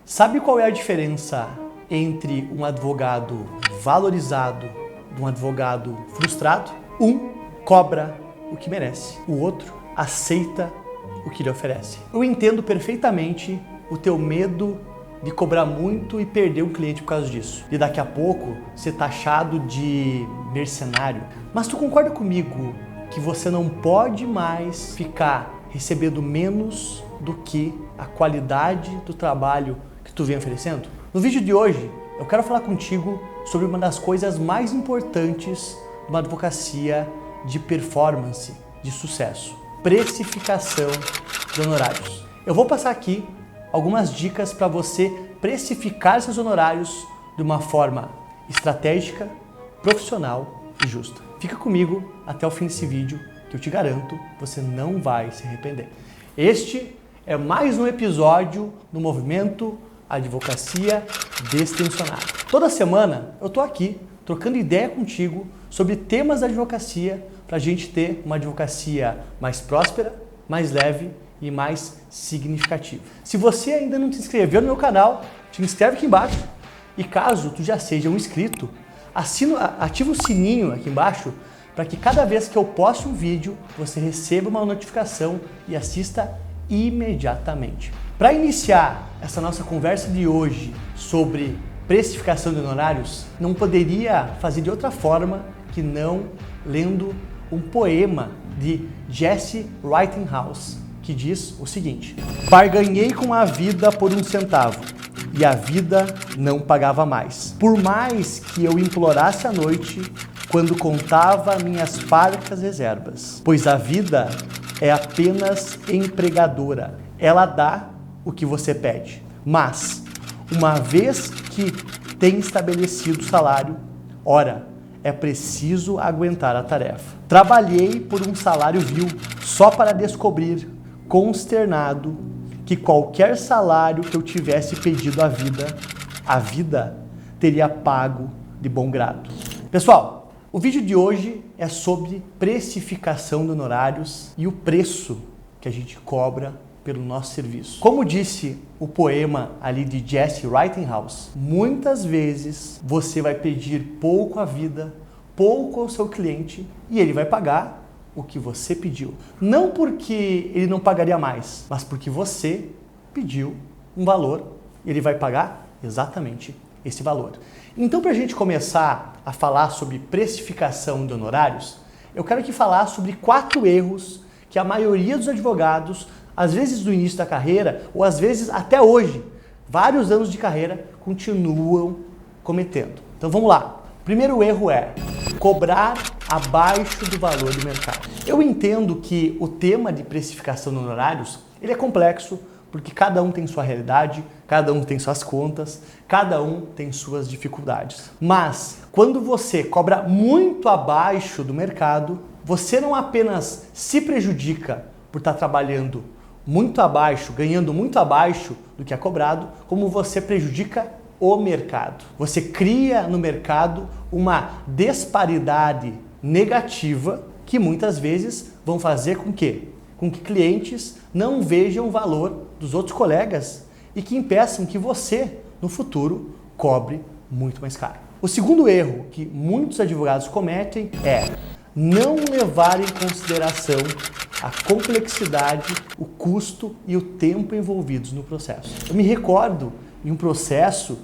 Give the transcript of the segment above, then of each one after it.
Sabe qual é a diferença entre um advogado valorizado de um advogado frustrado? Um cobra o que merece, o outro aceita o que lhe oferece. Eu entendo perfeitamente o teu medo de cobrar muito e perder um cliente por causa disso. E daqui a pouco ser taxado de mercenário. Mas tu concorda comigo que você não pode mais ficar recebendo menos do que a qualidade do trabalho que tu vem oferecendo? No vídeo de hoje, eu quero falar contigo sobre uma das coisas mais importantes de uma advocacia de performance, de sucesso: precificação de honorários. Eu vou passar aqui algumas dicas para você precificar seus honorários de uma forma estratégica, profissional e justa. Fica comigo até o fim desse vídeo, que eu te garanto, você não vai se arrepender. Este é mais um episódio do movimento Advocacia Destensionada. Toda semana eu tô aqui trocando ideia contigo sobre temas da advocacia para a gente ter uma advocacia mais próspera, mais leve e mais significativa. Se você ainda não se inscreveu no meu canal, te inscreve aqui embaixo. E caso tu já seja um inscrito, ativa o sininho aqui embaixo para que cada vez que eu poste um vídeo, você receba uma notificação e assista imediatamente. Para iniciar essa nossa conversa de hoje sobre precificação de honorários, não poderia fazer de outra forma que não lendo um poema de Jesse Whitehouse, que diz o seguinte: barganhei com a vida por um centavo, e a vida não pagava mais. Por mais que eu implorasse à noite, quando contava minhas parcas reservas. Pois a vida é apenas empregadora. Ela dá o que você pede. Mas, uma vez que tem estabelecido o salário, ora, é preciso aguentar a tarefa. Trabalhei por um salário vil, só para descobrir, consternado, que qualquer salário que eu tivesse pedido à vida teria pago de bom grado. Pessoal, o vídeo de hoje é sobre precificação de honorários e o preço que a gente cobra pelo nosso serviço. Como disse o poema ali de Jesse Whitehouse, muitas vezes você vai pedir pouco à vida, pouco ao seu cliente, e ele vai pagar o que você pediu. Não porque ele não pagaria mais, mas porque você pediu um valor e ele vai pagar exatamente esse valor. Então, para a gente começar a falar sobre precificação de honorários, eu quero aqui falar sobre 4 erros que a maioria dos advogados, às vezes do início da carreira, ou às vezes até hoje, vários anos de carreira, continuam cometendo. Então vamos lá. O primeiro erro é cobrar abaixo do valor do mercado. Eu entendo que o tema de precificação de honorários, ele é complexo, porque cada um tem sua realidade, cada um tem suas contas, cada um tem suas dificuldades. Mas quando você cobra muito abaixo do mercado, você não apenas se prejudica por estar trabalhando muito abaixo, ganhando muito abaixo do que é cobrado, como você prejudica o mercado. Você cria no mercado uma disparidade negativa que muitas vezes vão fazer com que clientes não vejam o valor dos outros colegas e que impeçam que você, no futuro, cobre muito mais caro. O segundo erro que muitos advogados cometem é não levar em consideração a complexidade, o custo e o tempo envolvidos no processo. Eu me recordo em um processo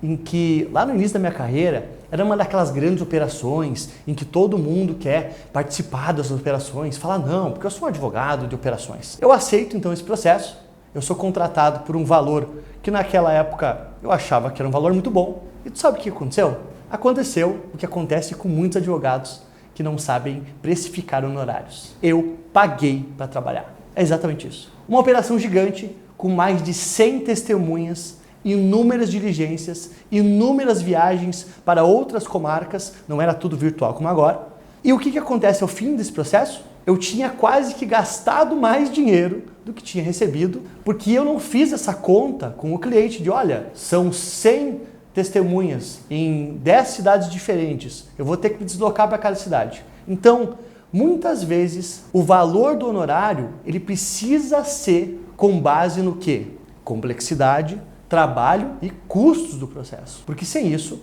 em que, lá no início da minha carreira, era uma daquelas grandes operações em que todo mundo quer participar das operações, fala não, porque eu sou um advogado de operações. Eu aceito então esse processo, eu sou contratado por um valor que naquela época eu achava que era um valor muito bom. E tu sabe o que aconteceu? Aconteceu o que acontece com muitos advogados que não sabem precificar honorários. Eu paguei para trabalhar. É exatamente isso. Uma operação gigante com mais de 100 testemunhas, inúmeras diligências, inúmeras viagens para outras comarcas, não era tudo virtual como agora. E o que acontece ao fim desse processo? Eu tinha quase que gastado mais dinheiro do que tinha recebido, porque eu não fiz essa conta com o cliente de, olha, são 100 testemunhas em 10 cidades diferentes, eu vou ter que me deslocar para cada cidade. Então, muitas vezes, o valor do honorário, ele precisa ser com base no quê? Complexidade, trabalho e custos do processo. Porque sem isso,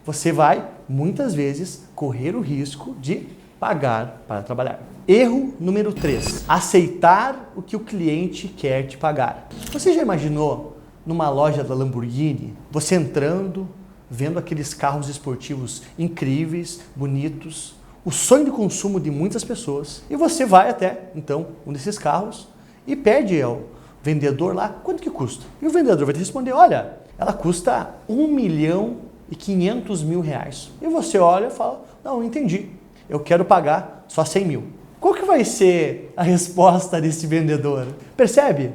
você vai, muitas vezes, correr o risco de pagar para trabalhar. Erro número 3. Aceitar o que o cliente quer te pagar. Você já imaginou numa loja da Lamborghini, você entrando, vendo aqueles carros esportivos incríveis, bonitos, o sonho de consumo de muitas pessoas, e você vai até, então, um desses carros e pede ao vendedor lá, quanto que custa? E o vendedor vai te responder, olha, ela custa R$1.500.000. E você olha e fala, não, entendi, eu quero pagar só 100 mil. Qual que vai ser a resposta desse vendedor? Percebe?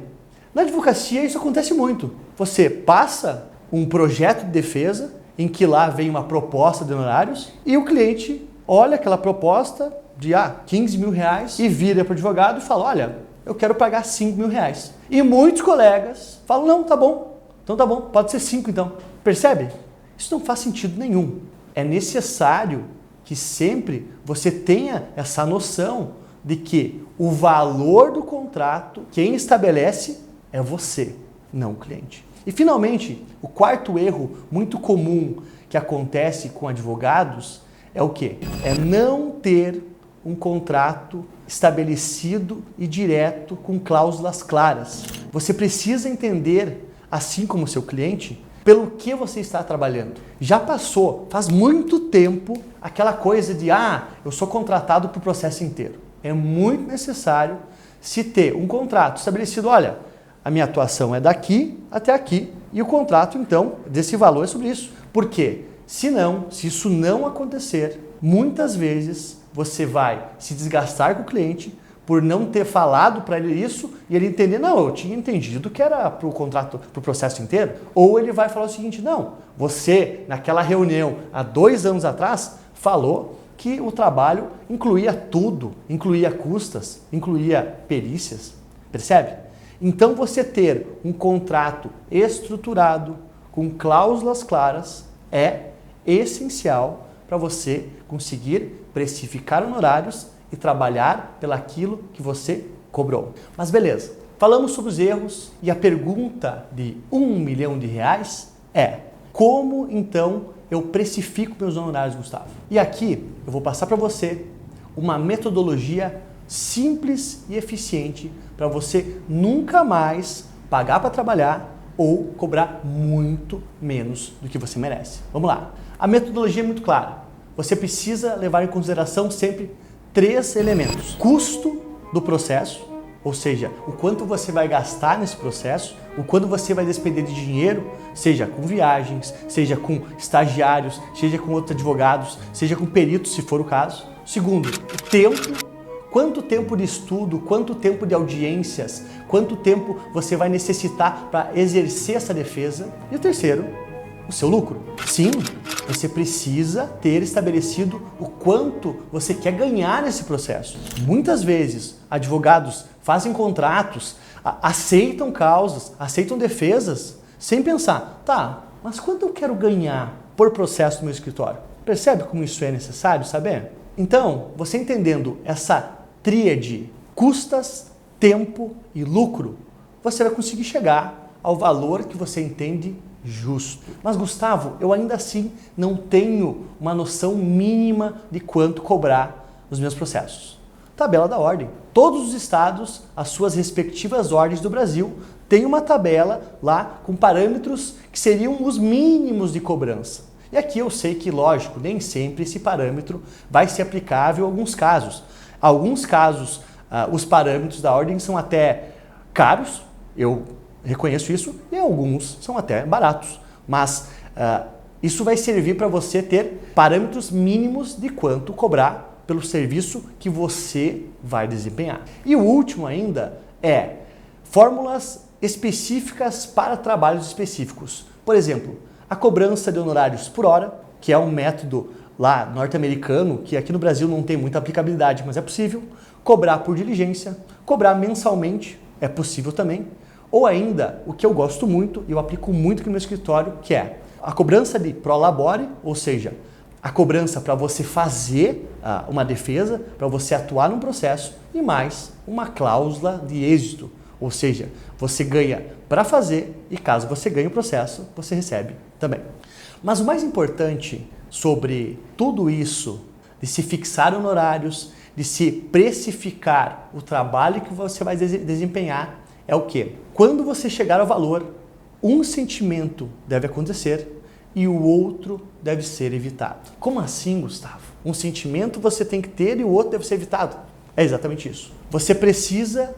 Na advocacia isso acontece muito. Você passa um projeto de defesa em que lá vem uma proposta de honorários e o cliente olha aquela proposta de R$15.000 e vira para o advogado e fala, olha, eu quero pagar R$5.000. E muitos colegas falam, não, tá bom, então tá bom, pode ser 5 então. Percebe? Isso não faz sentido nenhum. É necessário que sempre você tenha essa noção de que o valor do contrato, quem estabelece é você, não o cliente. E finalmente, o quarto erro muito comum que acontece com advogados é o quê? É não ter um contrato estabelecido e direto com cláusulas claras. Você precisa entender, assim como o seu cliente, pelo que você está trabalhando. Já passou, faz muito tempo, aquela coisa de eu sou contratado para o processo inteiro. É muito necessário se ter um contrato estabelecido, olha, a minha atuação é daqui até aqui e o contrato, então, desse valor é sobre isso. Por quê? Se isso não acontecer, muitas vezes você vai se desgastar com o cliente por não ter falado para ele isso e ele entender, não, eu tinha entendido que era para o contrato, para o processo inteiro. Ou ele vai falar o seguinte, não, você naquela reunião há 2 anos atrás falou que o trabalho incluía tudo, incluía custas, incluía perícias, percebe? Então você ter um contrato estruturado, com cláusulas claras, é essencial para você conseguir precificar honorários e trabalhar pelaquilo que você cobrou. Mas beleza, falamos sobre os erros e a pergunta de R$1 milhão é: como então eu precifico meus honorários, Gustavo? E aqui eu vou passar para você uma metodologia simples e eficiente para você nunca mais pagar para trabalhar ou cobrar muito menos do que você merece. Vamos lá. A metodologia é muito clara. Você precisa levar em consideração sempre 3 elementos. Custo do processo, ou seja, o quanto você vai gastar nesse processo, o quanto você vai despender de dinheiro, seja com viagens, seja com estagiários, seja com outros advogados, seja com peritos, se for o caso. Segundo, o tempo. Quanto tempo de estudo, quanto tempo de audiências, quanto tempo você vai necessitar para exercer essa defesa. E o terceiro, o seu lucro. Sim, você precisa ter estabelecido o quanto você quer ganhar nesse processo. Muitas vezes, advogados fazem contratos, aceitam causas, aceitam defesas, sem pensar, tá, mas quanto eu quero ganhar por processo no meu escritório? Percebe como isso é necessário saber? Então, você entendendo essa tríade, custas, tempo e lucro, você vai conseguir chegar ao valor que você entende justo. Mas, Gustavo, eu ainda assim não tenho uma noção mínima de quanto cobrar nos meus processos. Tabela da ordem. Todos os estados, as suas respectivas ordens do Brasil, têm uma tabela lá com parâmetros que seriam os mínimos de cobrança. E aqui eu sei que, lógico, nem sempre esse parâmetro vai ser aplicável em alguns casos. Alguns casos, os parâmetros da ordem são até caros, eu reconheço isso, e alguns são até baratos. Mas isso vai servir para você ter parâmetros mínimos de quanto cobrar pelo serviço que você vai desempenhar. E o último ainda é fórmulas específicas para trabalhos específicos. Por exemplo, a cobrança de honorários por hora, que é um método lá norte-americano, que aqui no Brasil não tem muita aplicabilidade, mas é possível. Cobrar por diligência, cobrar mensalmente, é possível também. Ou ainda, o que eu gosto muito, e eu aplico muito aqui no meu escritório, que é a cobrança de pro labore, ou seja, a cobrança para você fazer uma defesa, para você atuar num processo, e mais uma cláusula de êxito. Ou seja, você ganha para fazer e caso você ganhe o processo, você recebe também. Mas o mais importante sobre tudo isso, de se fixar honorários, de se precificar o trabalho que você vai desempenhar, é o quê? Quando você chegar ao valor, um sentimento deve acontecer e o outro deve ser evitado. Como assim, Gustavo? Um sentimento você tem que ter e o outro deve ser evitado. É exatamente isso. Você precisa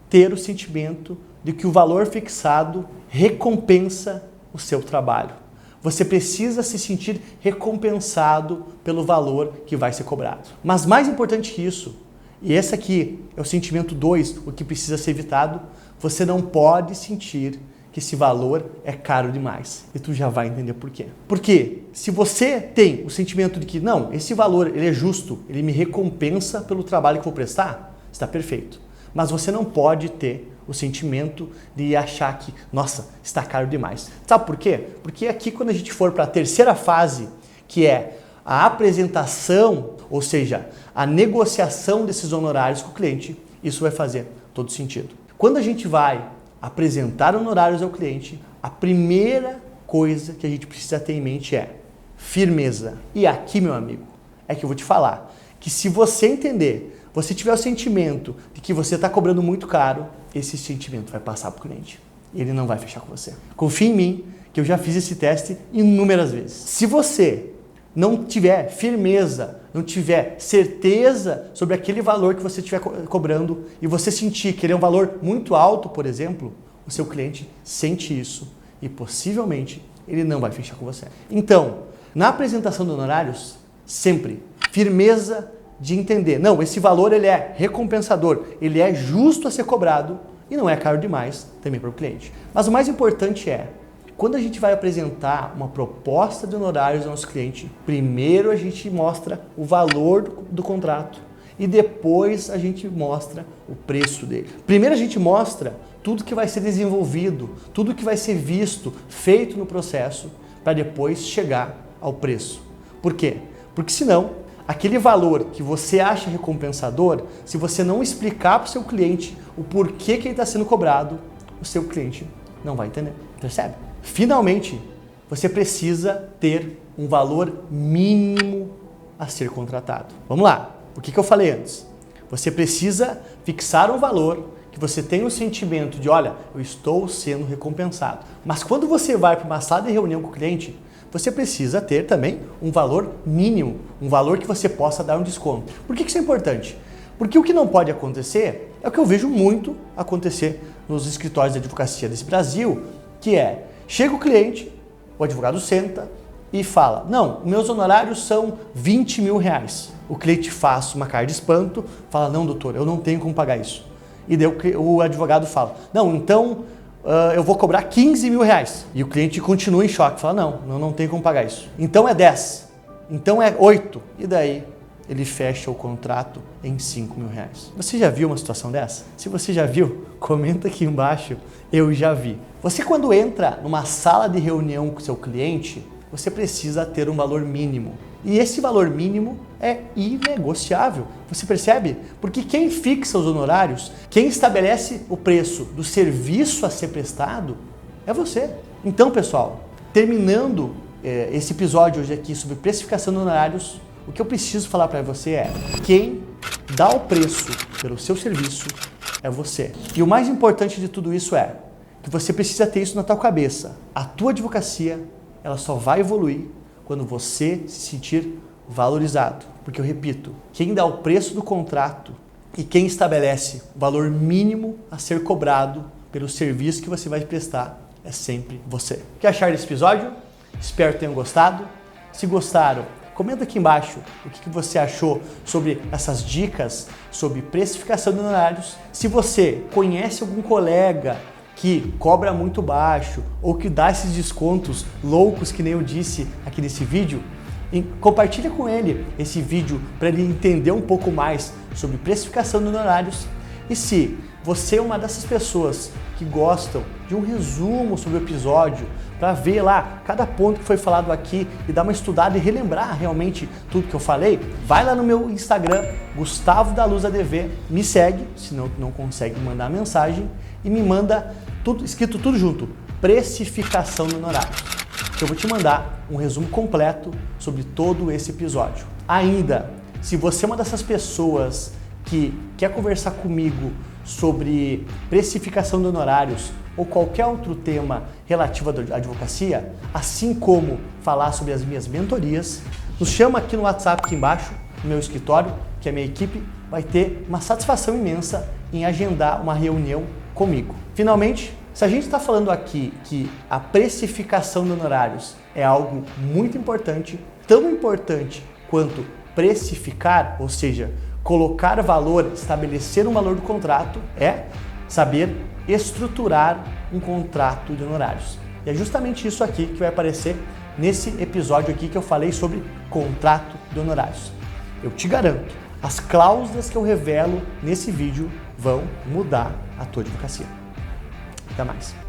ter o sentimento de que o valor fixado recompensa o seu trabalho. Você precisa se sentir recompensado pelo valor que vai ser cobrado. Mas mais importante que isso, e esse aqui é o sentimento 2, o que precisa ser evitado, você não pode sentir que esse valor é caro demais. E tu já vai entender por quê. Porque se você tem o sentimento de que, não, esse valor ele é justo, ele me recompensa pelo trabalho que eu vou prestar, está perfeito. Mas você não pode ter o sentimento de achar que, nossa, está caro demais. Sabe por quê? Porque aqui quando a gente for para a terceira fase, que é a apresentação, ou seja, a negociação desses honorários com o cliente, isso vai fazer todo sentido. Quando a gente vai apresentar honorários ao cliente, a primeira coisa que a gente precisa ter em mente é firmeza. E aqui, meu amigo, é que eu vou te falar que se você entender, você tiver o sentimento de que você está cobrando muito caro, esse sentimento vai passar para o cliente. Ele não vai fechar com você. Confie em mim, que eu já fiz esse teste inúmeras vezes. Se você não tiver firmeza, não tiver certeza sobre aquele valor que você estiver cobrando e você sentir que ele é um valor muito alto, por exemplo, o seu cliente sente isso e possivelmente ele não vai fechar com você. Então, na apresentação de honorários, sempre firmeza de entender, não, esse valor ele é recompensador, ele é justo a ser cobrado e não é caro demais também para o cliente. Mas o mais importante é, quando a gente vai apresentar uma proposta de honorários ao nosso cliente, primeiro a gente mostra o valor do contrato e depois a gente mostra o preço dele. Primeiro a gente mostra tudo que vai ser desenvolvido, tudo que vai ser visto, feito no processo, para depois chegar ao preço. Por quê? Porque senão, aquele valor que você acha recompensador, se você não explicar para o seu cliente o porquê que ele está sendo cobrado, o seu cliente não vai entender. Percebe? Finalmente, você precisa ter um valor mínimo a ser contratado. Vamos lá, o que eu falei antes? Você precisa fixar um valor que você tenha o sentimento de, olha, eu estou sendo recompensado. Mas quando você vai para uma sala de reunião com o cliente, você precisa ter também um valor mínimo, um valor que você possa dar um desconto. Por que isso é importante? Porque o que não pode acontecer é o que eu vejo muito acontecer nos escritórios de advocacia desse Brasil, que é, chega o cliente, o advogado senta e fala, não, meus honorários são 20 mil reais. O cliente faz uma cara de espanto, fala, não, doutor, eu não tenho como pagar isso. E daí o advogado fala, não, então eu vou cobrar 15 mil reais. E o cliente continua em choque, fala, não tenho como pagar isso. Então é 10, então é 8. E daí ele fecha o contrato em 5 mil reais. Você já viu uma situação dessa? Se você já viu, comenta aqui embaixo, eu já vi. Você quando entra numa sala de reunião com seu cliente, você precisa ter um valor mínimo. E esse valor mínimo é inegociável. Você percebe? Porque quem fixa os honorários, quem estabelece o preço do serviço a ser prestado, é você. Então, pessoal, terminando esse episódio hoje aqui sobre precificação de honorários, o que eu preciso falar para você é, quem dá o preço pelo seu serviço é você. E o mais importante de tudo isso é que você precisa ter isso na tua cabeça. A tua advocacia, ela só vai evoluir quando você se sentir valorizado. Porque eu repito, quem dá o preço do contrato e quem estabelece o valor mínimo a ser cobrado pelo serviço que você vai prestar é sempre você. O que acharam desse episódio? Espero que tenham gostado. Se gostaram, comenta aqui embaixo o que você achou sobre essas dicas sobre precificação de honorários. Se você conhece algum colega que cobra muito baixo ou que dá esses descontos loucos que nem eu disse aqui nesse vídeo, compartilha com ele esse vídeo para ele entender um pouco mais sobre precificação de honorários. E se você é uma dessas pessoas que gostam de um resumo sobre o episódio, para ver lá cada ponto que foi falado aqui e dar uma estudada e relembrar realmente tudo que eu falei, vai lá no meu Instagram, Gustavo da Luz ADV, me segue, se não consegue mandar mensagem, e me manda tudo escrito tudo junto, precificação de honorários. Eu vou te mandar um resumo completo sobre todo esse episódio. Ainda, se você é uma dessas pessoas que quer conversar comigo sobre precificação de honorários ou qualquer outro tema relativo à advocacia, assim como falar sobre as minhas mentorias, nos chama aqui no WhatsApp aqui embaixo, no meu escritório, que a minha equipe vai ter uma satisfação imensa em agendar uma reunião comigo. Finalmente, se a gente está falando aqui que a precificação de honorários é algo muito importante, tão importante quanto precificar, ou seja, colocar valor, estabelecer um valor do contrato, é saber estruturar um contrato de honorários. E é justamente isso aqui que vai aparecer nesse episódio aqui que eu falei sobre contrato de honorários. Eu te garanto, as cláusulas que eu revelo nesse vídeo vão mudar a tua advocacia. Até mais.